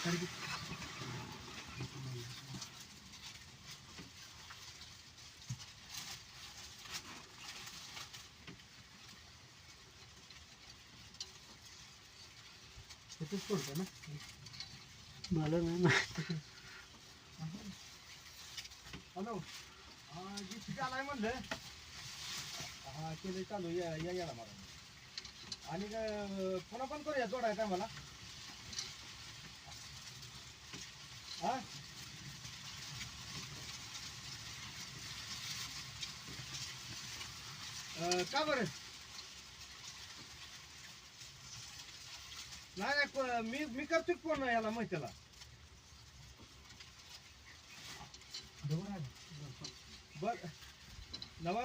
ना मला नाही माहिती. हॅलो जी आलाय म्हणलं. हा केलं चालू या मला आणि पुन्हा पण करूया जोडायचं आम्हाला. हा का बरं नाही मी करतो फोन याला मैत्याला. बर नव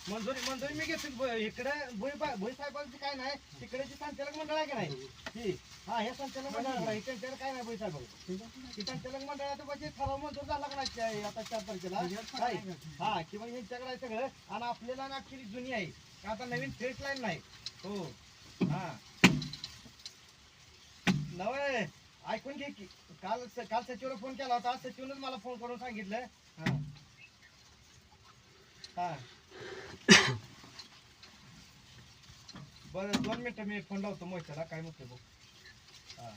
मंजुरी मी घेतो इकडे भुई साहेबांची काय नाही. तिकडे जी संचालक मंडळ आहे की नाही ती हा हे संचालक मंडळ त्यांच्याकडे काय नाही भुई साहेब. ती संचालक मंडळाचा पाहिजे ठराव मंजूर झाला का नाही आता 4 तारखेला हा की मग यांच्याकडे आहे सगळं. आणि आपल्याला ना ऍक्च्युली जुनी आहे का आता नवीन फेस लाईन नाही. हो हा नव्हे ऐकून घे की काल सचिवला फोन केला होता. सचिवनच मला फोन करून सांगितलं. हा हा बरं 2 मिनिटं मी फोन लावतो मोहितला काय म्हणतो बघ. हा